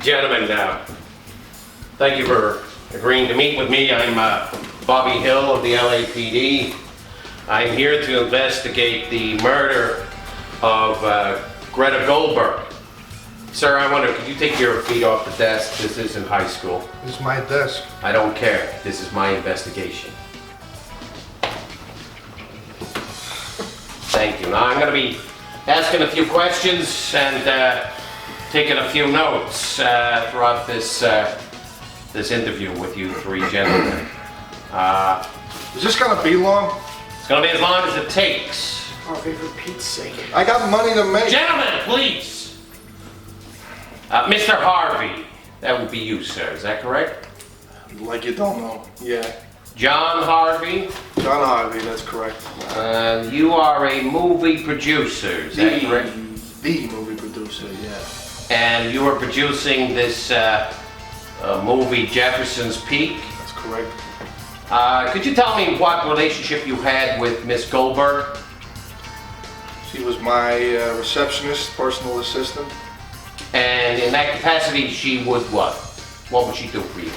Gentlemen, thank you for agreeing to meet with me. I'm Bobby Hill of the LAPD. I'm here to investigate the murder of Greta Goldberg. Sir, I wonder, could you take your feet off the desk? This isn't high school. This is my desk. I don't care. This is my investigation. Thank you. Now, I'm going to be asking a few questions and taking a few notes throughout this interview with you three gentlemen. Is this gonna be long? It's going to be as long as it takes. Harvey, for Pete's sake. I got money to make. Gentlemen, please. Mr. Harvey, that would be you, sir. Is that correct? Like you don't know. Yeah. John Harvey. John Harvey, that's correct. You are a movie producer. Is that correct? The movie producer, yeah. And you are producing this movie Jefferson's Peak. That's correct. Could you tell me what relationship you had with Miss Goldberg? She was my receptionist, personal assistant. And in that capacity, she would what? What would she do for you?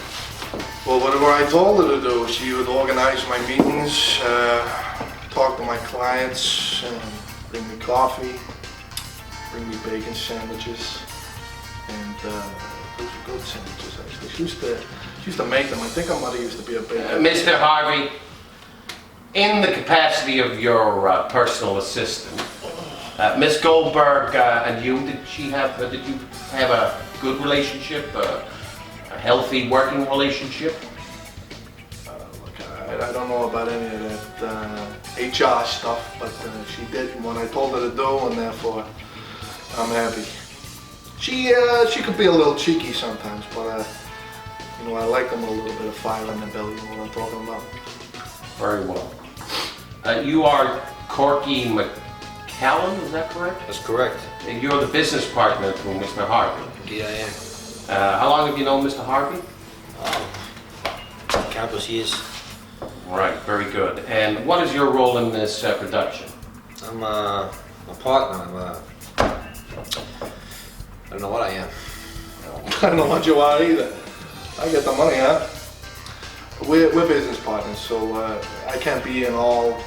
Well, whatever I told her to do, she would organize my meetings, talk to my clients, bring me coffee, bring me bacon sandwiches, and those were good sandwiches actually. She used to make them. I think her mother used to be a baker. Mr. Harvey, in the capacity of your personal assistant, Miss Goldberg and you, did you have a good relationship, a healthy working relationship? Look, I don't know about any of that HR stuff, but she did what I told her to do, and therefore I'm happy. She could be a little cheeky sometimes, but you know, I like them with a little bit of fire in the belly. You know what I'm talking about? Very well. You are Corky McCallum, is that correct? That's correct. And you're the business partner to Mr. Harvey. Yeah, I am. How long have you known Mr. Harvey? Countless years. Right, very good. And what is your role in this production? I'm a partner. I don't know what I am. I don't know what you are either. I get the money, huh? We're business partners, so I can't be in all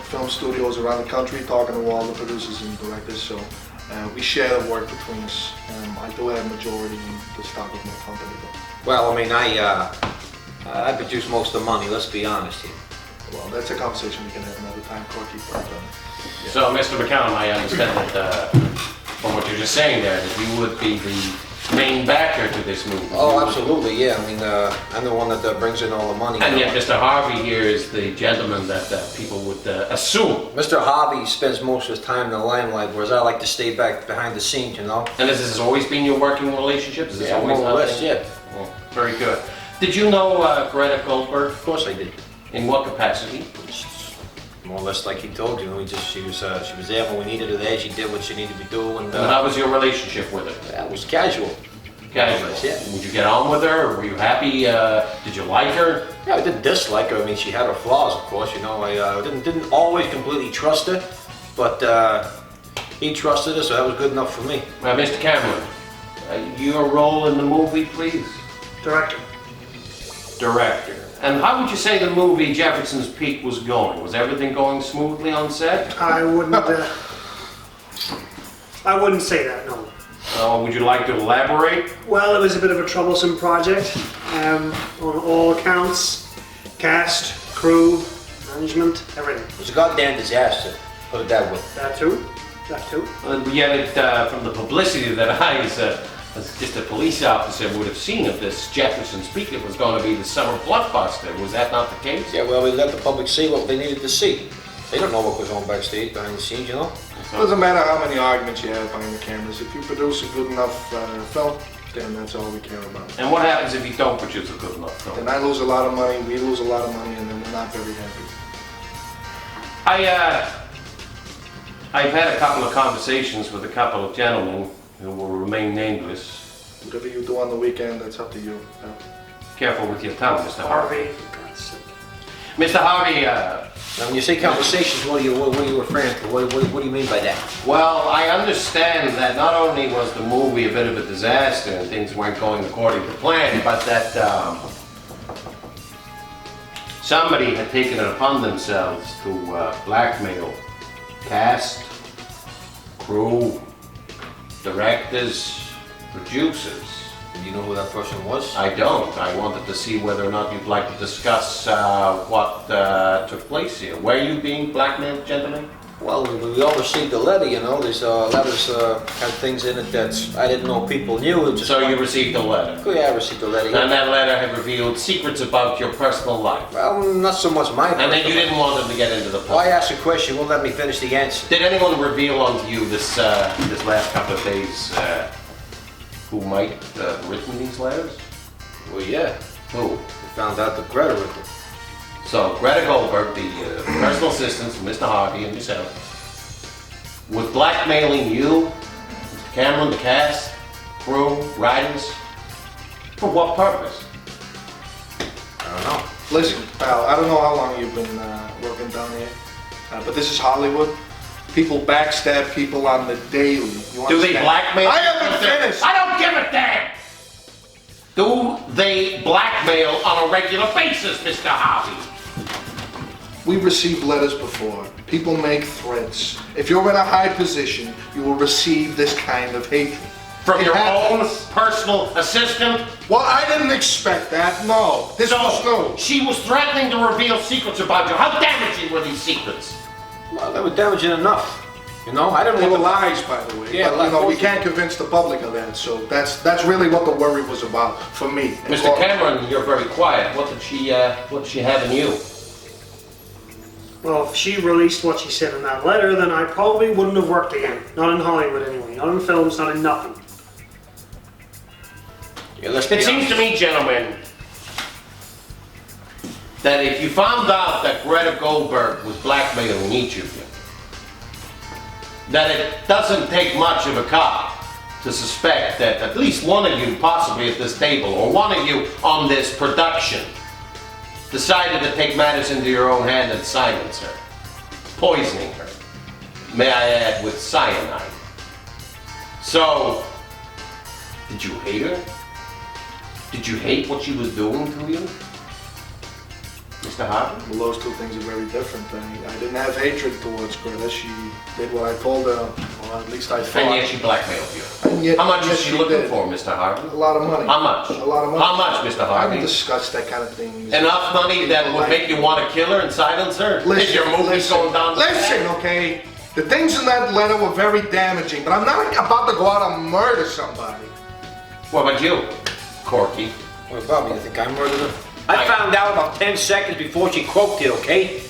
film studios around the country talking to all the producers and directors, so we share the work between us. I do have majority in the stock of my company, though. Well, I mean, I produce most of the money, let's be honest here. Well, that's a conversation we can have another time, Corky, but yeah. So, Mr. McCallum, I understand that from what you're just saying there, that you would be the main backer to this movie. Oh, absolutely, yeah. I mean, I'm the one that brings in all the money. And yet Mr. Harvey here is the gentleman that people would assume. Mr. Harvey spends most of his time in the limelight, whereas I like to stay back behind the scenes, you know? And this has always been your working relationship? Is this Yeah, always more or less, nothing? yeah. Well, very good. Did you know Greta Goldberg? Of course I did. In what capacity? More or less like he told you. She was there when we needed her there. She did what she needed to do, and And how was your relationship with her? that was casual. Casual. Yeah. Would you get on with her? Were you happy? Did you like her? Yeah, I didn't dislike her. I mean, she had her flaws, of course. You know, I didn't always completely trust her, but he trusted her, so that was good enough for me. Mr. Cameron, your role in the movie, please. Director. Director. And how would you say the movie Jefferson's Peak was going? Was everything going smoothly on set? I wouldn't say that, no. Would you like to elaborate? Well, it was a bit of a troublesome project on all accounts. Cast, crew, management, everything. It was a goddamn disaster, put it that way. That too. Yet, from the publicity that I, as just a police officer, would have seen of this Jefferson's Peak, it was going to be the summer blockbuster. Was that not the case? Yeah, well, we let the public see what they needed to see. They don't know what goes on backstage, behind the scenes, you know? Doesn't matter how many arguments you have behind the cameras. If you produce a good enough film, then that's all we care about. And what happens if you don't produce a good enough film? Then I lose a lot of money, we lose a lot of money, and then we're not very happy. I've had a couple of conversations with a couple of gentlemen who will remain nameless. Whatever you do on the weekend, that's up to you. Careful with your tongue, Mr. Harvey. Harvey, for God's sake. Mr. Harvey, Now, when you say conversations, what are you referring to? What do you mean by that? well, I understand that not only was the movie a bit of a disaster and things weren't going according to plan, but that somebody had taken it upon themselves to blackmail cast, crew, directors, producers. Do you know who that person was? I don't. I wanted to see whether or not you'd like to discuss what took place here. Were you being blackmailed, gentlemen? Well, we all received a letter, you know. These letters had things in it that I didn't know people knew. It just So you received a letter. Oh, yeah, I received a letter. And that letter had revealed secrets about your personal life. Well, not so much my And then you personal- didn't want them to get into the Well, I public. asked a question, won't let me finish the answer. Did anyone reveal unto you this last couple of days who might have written these letters? Well, yeah. Who? We found out that Greta wrote them. So Greta Goldberg, the personal assistant to Mr. Harvey and yourself, was blackmailing you, Mr. Cameron, the cast, crew, writers. For what purpose? I don't know. Listen, pal, I don't know how long you've been working down here, but this is Hollywood. People backstab people on the daily. You Do they understand? blackmail? I haven't finished. I don't give a damn! Do they blackmail on a regular basis, Mr. Harvey? We've received letters before. People make threats. If you're in a high position, you will receive this kind of hatred. From It your own happens. personal assistant? Well, I didn't expect that, no. This was So, new. she was threatening to reveal secrets about you. How damaging were these secrets? Well, they were damaging enough. You know, I didn't They want were to lie. lies, by the way. Yeah, but, you know, we lies. can't convince the public of that, so that's really what the worry was about for me. Mr. Cameron, you're very quiet. What did she have in you? Well, if she released what she said in that letter, then I probably wouldn't have worked again. Not in Hollywood anyway. Not in films, not in nothing. Yeah, let's be It seems honest. to me, gentlemen, that if you found out that Greta Goldberg was blackmailing each of you, that it doesn't take much of a cop to suspect that at least one of you, possibly at this table, or one of you on this production, decided to take matters into your own hand and silence her, poisoning her, may I add, with cyanide. So, did you hate her? Did you hate what she was doing to you? Mr. Harvey? Well, those two things are very different. I didn't have hatred towards Greta. She did what I told her, or at least I thought. And yet she blackmailed you. And yet- How much yes, is she she looking did. for, Mr. Harvey? A lot of money. How much? A lot of money. How much, Mr. I Harvey? haven't discussed that kind of thing. Enough money that would make you want to kill her and silence her? If your movie's going down the Listen, okay? The things in that letter were very damaging, but I'm not about to go out and murder somebody. What about you, Corky? What about me? You think I murdered her? I found out about 10 seconds before she croaked it, okay?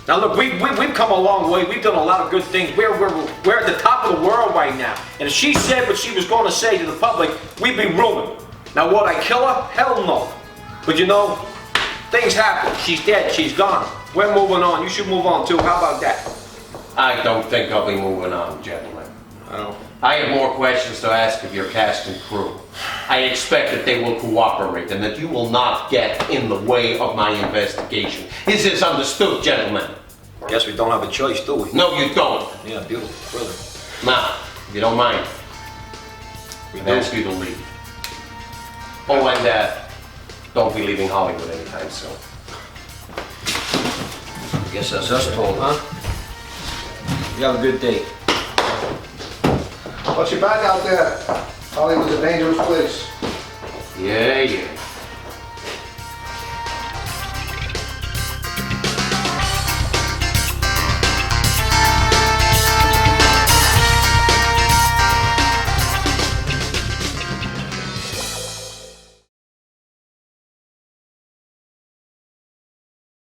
Now look, we've come a long way. We've done a lot of good things. We're at the top of the world right now. And if she said what she was going to say to the public, we'd be ruined. Now would I kill her? Hell no. But you know, things happen. She's dead. She's gone. We're moving on. You should move on too. How about that? I don't think I'll be moving on, gentlemen. Oh. I have more questions to ask of your cast and crew. I expect that they will cooperate and that you will not get in the way of my investigation. Is this understood, gentlemen? Guess we don't have a choice, do we? No, you don't. Yeah, beautiful. Brilliant. Now, if you don't mind, We I do. ask you to leave. Oh, and don't be leaving Hollywood anytime soon. I guess that's us told, huh? You have a good day. Watch your back out there. Hollywood's a dangerous place. Yeah, yeah.